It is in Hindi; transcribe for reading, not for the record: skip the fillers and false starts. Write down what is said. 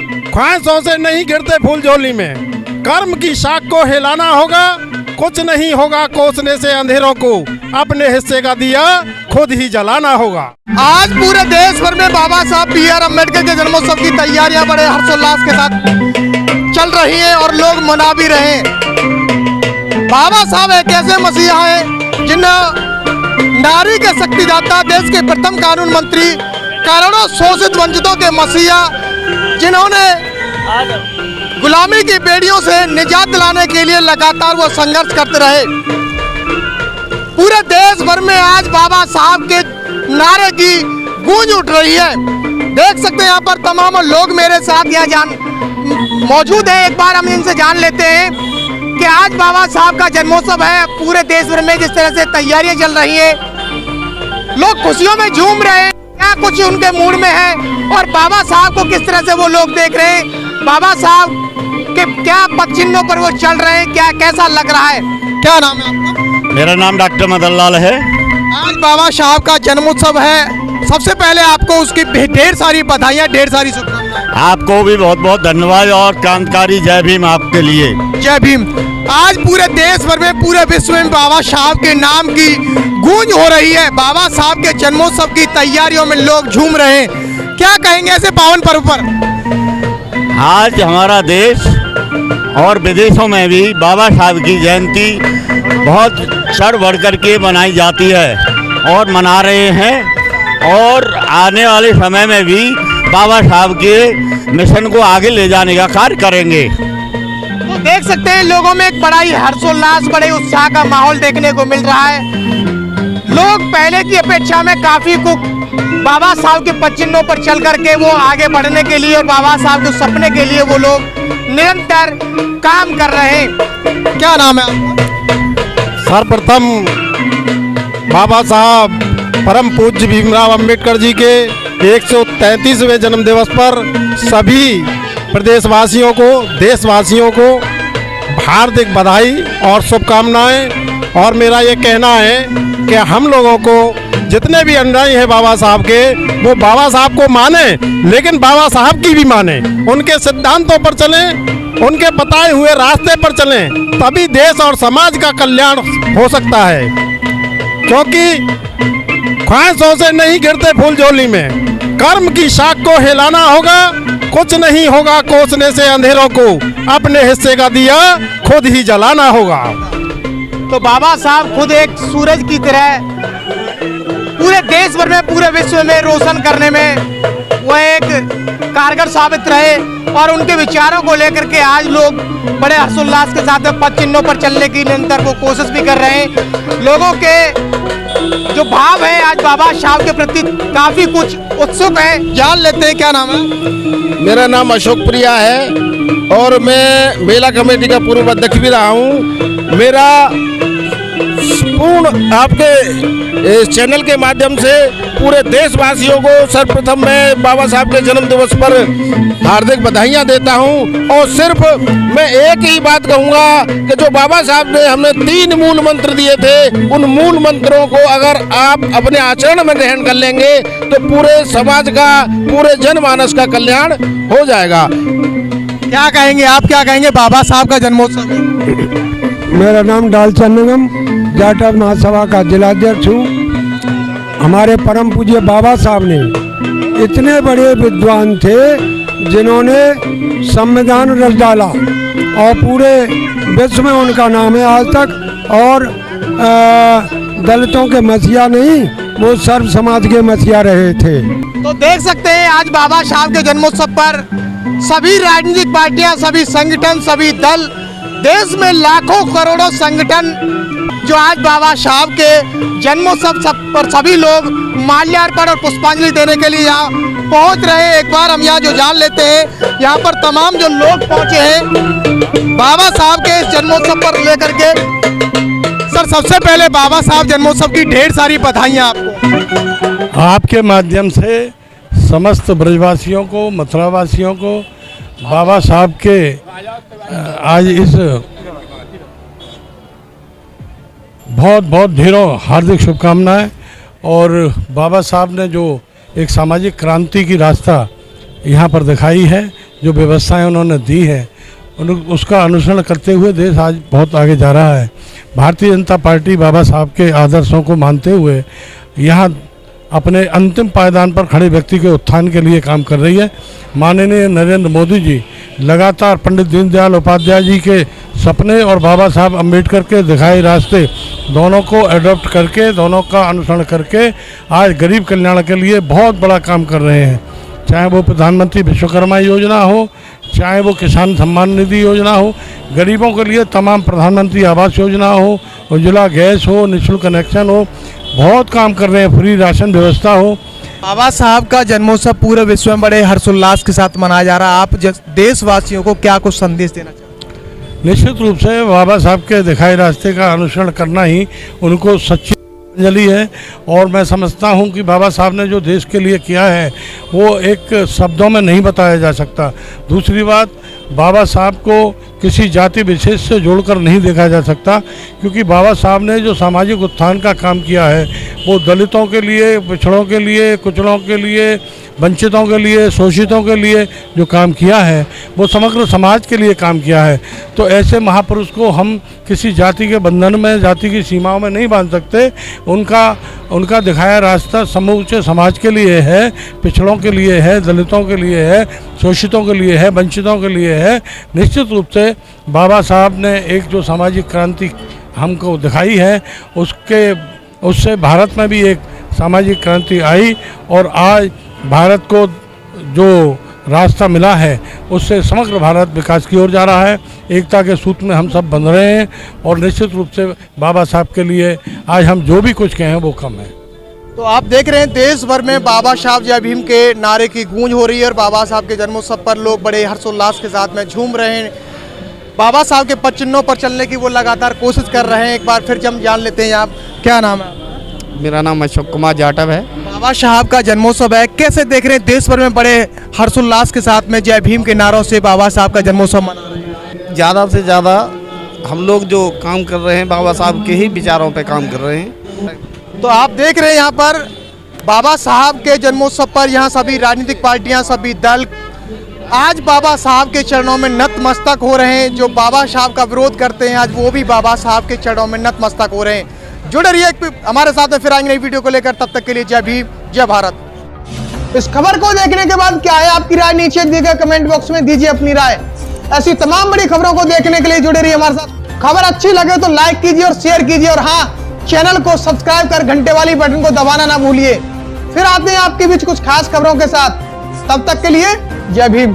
ख्वाहिशों से नहीं गिरते फूल झोली में, कर्म की शाख को हिलाना होगा। कुछ नहीं होगा कोसने से अंधेरों को, अपने हिस्से का दिया खुद ही जलाना होगा। आज पूरे देश भर में बाबा साहब B.R. अम्बेडकर के जन्मोत्सव की तैयारियां बड़े हर्षोल्लास के साथ चल रही हैं और लोग मना भी रहे हैं। बाबा साहब एक ऐसे मसीहा हैं जिन्हें नारी के शक्तिदाता, देश के प्रथम कानून मंत्री, करोड़ों शोषित वंचितों के मसीहा, जिन्होंने गुलामी की बेड़ियों से निजात दिलाने के लिए लगातार वो संघर्ष करते रहे। पूरे देश भर में आज बाबा साहब के नारे की गूंज उठ रही है। देख सकते हैं यहाँ पर तमाम लोग मेरे साथ यहाँ मौजूद हैं। एक बार हम इनसे जान लेते हैं कि आज बाबा साहब का जन्मोत्सव है। पूरे देश भर में जिस तरह से तैयारियां चल रही हैं, लोग खुशियों में झूम रहे हैं, क्या कुछ उनके मूड में है और बाबा साहब को किस तरह से वो लोग देख रहे हैं, बाबा साहब के क्या पद चिन्हों पर वो चल रहे हैं, क्या कैसा लग रहा है। क्या नाम है आपका? मेरा नाम डॉक्टर मदन लाल है। आज बाबा साहब का जन्मोत्सव है। सबसे पहले आपको उसकी ढेर सारी बधाइयाँ, ढेर सारी शुभकामनाएं। आपको भी बहुत बहुत धन्यवाद और क्रांतिकारी जय भीम आपके लिए। जय भीम। आज पूरे देश भर में, पूरे विश्व में बाबा साहब के नाम की गूंज हो रही है। बाबा साहब के जन्मोत्सव की तैयारियों में लोग झूम रहे हैं। क्या कहेंगे ऐसे पावन पर्व पर? आज हमारा देश और विदेशों में भी बाबा साहब की जयंती बहुत चढ़ बढ़ कर के मनाई जाती है और मना रहे हैं, और आने वाले समय में भी बाबा साहब के मिशन को आगे ले जाने का कार्य करेंगे। तो देख सकते हैं लोगों में एक बड़ा ही हर्षोल्लास, बड़े उत्साह का माहौल देखने को मिल रहा है। लोग पहले की अपेक्षा में काफी कुछ बाबा साहब के पद चिन्हों पर चल करके वो आगे बढ़ने के लिए और बाबा साहब के सपने के लिए वो लोग निरंतर काम कर रहे हैं। क्या नाम है आपका? सर्वप्रथम बाबा साहब परम पूज्य भीमराव अंबेडकर जी के 133वें जन्म दिवस पर सभी प्रदेशवासियों को, देशवासियों को हार्दिक बधाई और शुभकामनाएं। और मेरा ये कहना है कि हम लोगों को जितने भी अनुयायी हैं बाबा साहब के, वो बाबा साहब को माने, लेकिन बाबा साहब की भी माने, उनके सिद्धांतों पर चलें, उनके बताए हुए रास्ते पर चलें, तभी देश और समाज का कल्याण हो सकता है। क्योंकि ख्वाहिशों से नहीं गिरते फूल झोली में, कर्म की शाख को हिलाना होगा। कुछ नहीं होगा कोसने से अंधेरों को, अपने हिस्से का दिया खुद ही जलाना होगा। तो बाबा साहब खुद एक सूरज की तरह पूरे देश भर में, पूरे विश्व में रोशन करने में वो एक कारगर साबित रहे, और उनके विचारों को लेकर के आज लोग बड़े हर्षोल्लास के साथ पद चिन्हों पर चलने की निरंतर वो कोशिश भी कर रहे हैं। लोगों के जो भाव है आज बाबा साहब के प्रति काफी कुछ उत्सुक है। जान लेते हैं क्या नाम है? मेरा नाम अशोक प्रिया है और मैं मेला कमेटी का पूर्व अध्यक्ष भी रहा हूँ। मेरा पूर्ण आपके इस चैनल के माध्यम से पूरे देशवासियों को सर्वप्रथम मैं बाबा साहब के जन्म दिवस पर हार्दिक बधाइयाँ देता हूँ। और सिर्फ मैं एक ही बात कहूँगा कि जो बाबा साहब ने हमें 3 मूल मंत्र दिए थे, उन मूल मंत्रों को अगर आप अपने आचरण में ग्रहण कर लेंगे तो पूरे समाज का, पूरे जनमानस का कल्याण हो जाएगा। क्या कहेंगे आप, क्या कहेंगे बाबा साहब का जन्मोत्सव? मेरा नाम डालचंद निगम, जाटव महासभा का जिलाध्यक्ष हूँ। हमारे परम पूज्य बाबा साहब ने इतने बड़े विद्वान थे जिन्होंने संविधान रच डाला और पूरे विश्व में उनका नाम है आज तक। और दलितों के मसीहा नहीं, वो सर्व समाज के मसीहा रहे थे। तो देख सकते हैं आज बाबा साहब के जन्मोत्सव पर सभी राजनीतिक पार्टियां, सभी संगठन, सभी दल, देश में लाखों करोड़ों संगठन जो आज बाबा साहब के जन्मोत्सव पर सभी लोग माल्यार्पण और पुष्पांजलि देने के लिए यहाँ पहुँच रहे हैं। एक बार हम यहाँ जो जान लेते हैं, यहाँ पर तमाम जो लोग पहुँचे हैं बाबा साहब के इस जन्मोत्सव पर लेकर के। सर, सबसे पहले बाबा साहब जन्मोत्सव की ढेर सारी बधाइयाँ आपको। आपके माध्यम से समस्त ब्रजवासियों को, मथुरावासियों को बाबा साहब के आज इस बहुत बहुत ढेरों हार्दिक शुभकामनाएं। और बाबा साहब ने जो एक सामाजिक क्रांति की रास्ता यहाँ पर दिखाई है, जो व्यवस्थाएं उन्होंने दी है उसका अनुसरण करते हुए देश आज बहुत आगे जा रहा है। भारतीय जनता पार्टी बाबा साहब के आदर्शों को मानते हुए यहाँ अपने अंतिम पायदान पर खड़े व्यक्ति के उत्थान के लिए काम कर रही है। माननीय नरेंद्र मोदी जी लगातार पंडित दीनदयाल उपाध्याय जी के सपने और बाबा साहब अम्बेडकर के दिखाए रास्ते दोनों को एडॉप्ट करके, दोनों का अनुसरण करके आज गरीब कल्याण के लिए बहुत बड़ा काम कर रहे हैं। चाहे वो प्रधानमंत्री विश्वकर्मा योजना हो, चाहे वो किसान सम्मान निधि योजना हो, गरीबों के लिए तमाम प्रधानमंत्री आवास योजना हो, उज्ज्वला गैस हो, निःशुल्क कनेक्शन हो, बहुत काम कर रहे हैं, फ्री राशन व्यवस्था हो। बाबा साहब का जन्मोत्सव पूरे विश्व में बड़े हर्षोल्लास के साथ मनाया जा रहा है। आप देशवासियों को क्या कुछ संदेश देना चाहते हैं? निश्चित रूप से बाबा साहब के दिखाए रास्ते का अनुसरण करना ही उनको सच्ची श्रद्धांजलि है। और मैं समझता हूं कि बाबा साहब ने जो देश के लिए किया है वो एक शब्दों में नहीं बताया जा सकता। दूसरी बात, बाबा साहब को किसी जाति विशेष से जोड़कर नहीं देखा जा सकता, क्योंकि बाबा साहब ने जो सामाजिक उत्थान का काम किया है वो दलितों के लिए, पिछड़ों के लिए, कुचलों के लिए, वंचितों के लिए, शोषितों के लिए जो काम किया है वो समग्र समाज के लिए काम किया है। तो ऐसे महापुरुष को हम किसी जाति के बंधन में, जाति की सीमाओं में नहीं बांध सकते। उनका दिखाया रास्ता समूचे समाज के लिए है, पिछड़ों के लिए है, दलितों के लिए है, शोषितों के लिए है, वंचितों के लिए है। निश्चित रूप से बाबा साहब ने एक जो सामाजिक क्रांति हमको दिखाई है उससे भारत में भी एक सामाजिक क्रांति आई और आज भारत को जो रास्ता मिला है उससे समग्र भारत विकास की ओर जा रहा है। एकता के सूत्र में हम सब बंध रहे हैं और निश्चित रूप से बाबा साहब के लिए आज हम जो भी कुछ कहें वो कम है। तो आप देख रहे हैं देश भर में बाबा साहब जय भीम के नारे की गूंज हो रही है और बाबा साहब के जन्मोत्सव पर लोग बड़े हर्षोल्लास के साथ में झूम रहे हैं। बाबा साहब के पद चिन्हों पर चलने की वो लगातार कोशिश कर रहे हैं। एक बार फिर हम जान लेते हैं, आप क्या नाम है? मेरा नाम अशोक कुमार जाटव है। बाबा साहब का जन्मोत्सव है, कैसे देख रहे हैं? देश भर में बड़े हर्षोल्लास के साथ में जय भीम के नारों से बाबा साहब का जन्मोत्सव मना रहे हैं। ज़्यादा से ज़्यादा हम लोग जो काम कर रहे हैं बाबा साहब के ही विचारों पे काम कर रहे हैं। तो आप देख रहे हैं यहाँ पर बाबा साहब के जन्मोत्सव पर यहाँ सभी राजनीतिक पार्टियाँ, सभी दल आज बाबा साहब के चरणों में नतमस्तक हो रहे हैं। जो बाबा साहब का विरोध करते हैं आज वो भी बाबा साहब के चरणों में नतमस्तक हो रहे हैं। जुड़े रहिए हमारे साथ में, फिर आएंगे नई वीडियो को लेकर। तब तक के लिए जय भीम, जय भारत। इस खबर को देखने के बाद क्या है आपकी राय? नीचे दिए गए कमेंट बॉक्स में दीजिए अपनी राय। ऐसी तमाम बड़ी खबरों को देखने के लिए जुड़े रहिए हमारे साथ। खबर अच्छी लगे तो लाइक कीजिए और शेयर कीजिए और हाँ, चैनल को सब्सक्राइब कर घंटे वाली बटन को दबाना ना भूलिए। फिर आते हैं आपके बीच कुछ खास खबरों के साथ। तब तक के लिए जय भीम।